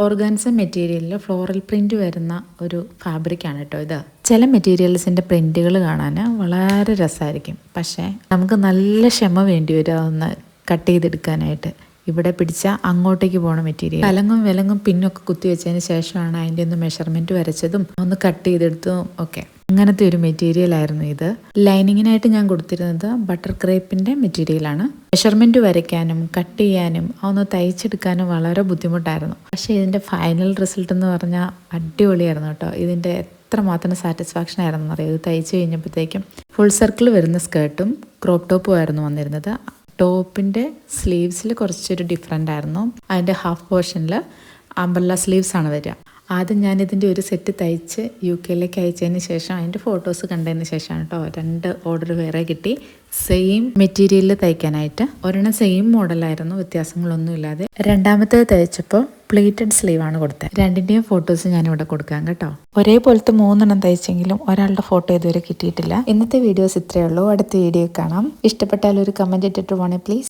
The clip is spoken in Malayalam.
ഓർഗാൻസ മെറ്റീരിയലിൽ ഫ്ലോറൽ പ്രിന്റ് വരുന്ന ഒരു ഫാബ്രിക്കാണ് കേട്ടോ ഇത്. ചില മെറ്റീരിയൽസിൻ്റെ പ്രിന്റുകൾ കാണാൻ വളരെ രസമായിരിക്കും, പക്ഷേ നമുക്ക് നല്ല ക്ഷമ വേണ്ടി വരും അതൊന്ന് കട്ട് ചെയ്തെടുക്കാനായിട്ട്. ഇവിടെ പിടിച്ചാൽ അങ്ങോട്ടേക്ക് പോകണ മെറ്റീരിയൽ കലങ്ങും വിലങ്ങും പിന്നൊക്കെ കുത്തി വെച്ചതിന് ശേഷമാണ് അതിൻ്റെ ഒന്ന് മെഷർമെൻറ്റ് വരച്ചതും ഒന്ന് കട്ട് ചെയ്തെടുത്തതും ഒക്കെ. അങ്ങനത്തെ ഒരു മെറ്റീരിയൽ ആയിരുന്നു ഇത്. ലൈനിങ്ങിനായിട്ട് ഞാൻ കൊടുത്തിരുന്നത് ബട്ടർ ക്രേപ്പിൻ്റെ മെറ്റീരിയലാണ്. മെഷർമെൻറ്റ് വരയ്ക്കാനും കട്ട് ചെയ്യാനും അതൊന്ന് തയ്ച്ചെടുക്കാനും വളരെ ബുദ്ധിമുട്ടായിരുന്നു. പക്ഷേ ഇതിൻ്റെ ഫൈനൽ റിസൾട്ട് എന്ന് പറഞ്ഞാൽ അടിപൊളിയായിരുന്നു കേട്ടോ. ഇതിൻ്റെ എത്രമാത്രം സാറ്റിസ്ഫാക്ഷൻ ആയിരുന്നു അറിയാം. ഇത് തയ്ച്ച് കഴിഞ്ഞപ്പോഴത്തേക്കും ഫുൾ സർക്കിൾ വരുന്ന സ്കേർട്ടും ക്രോപ്പ് ടോപ്പും ആയിരുന്നു വന്നിരുന്നത്. ടോപ്പിൻ്റെ സ്ലീവ്സിൽ കുറച്ചൊരു ഡിഫറെൻ്റ് ആയിരുന്നു. അതിൻ്റെ ഹാഫ് പോർഷനിൽ അംബ്രല്ല സ്ലീവ്സ് ആണ് വരിക. ആദ്യം ഞാനിതിൻ്റെ ഒരു സെറ്റ് തയ്ച്ച് UK അയച്ചതിന് ശേഷം അതിൻ്റെ ഫോട്ടോസ് കണ്ടതിന് ശേഷമാണ് കേട്ടോ 2 ഓർഡർ വേറെ കിട്ടി സെയിം മെറ്റീരിയലിൽ തയ്ക്കാനായിട്ട്. ഒരെണ്ണം സെയിം മോഡലായിരുന്നു, വ്യത്യാസങ്ങളൊന്നും ഇല്ലാതെ. രണ്ടാമത്തേത് തയ്ച്ചപ്പോൾ പ്ലേറ്റഡ് സ്ലീവ് ആണ് കൊടുത്തത്. രണ്ടിൻ്റെയും ഫോട്ടോസ് ഞാനിവിടെ കൊടുക്കാം കേട്ടോ. ഒരേപോലത്തെ 3 തയ്ച്ചെങ്കിലും ഒരാളുടെ ഫോട്ടോ ഇതുവരെ കിട്ടിയിട്ടില്ല. ഇന്നത്തെ വീഡിയോസ് ഇത്രയേ ഉള്ളൂ. അടുത്ത വീഡിയോ കാണാം. ഇഷ്ടപ്പെട്ടാൽ ഒരു കമൻറ്റ് ഇട്ടിട്ട് പോണേ പ്ലീസ്.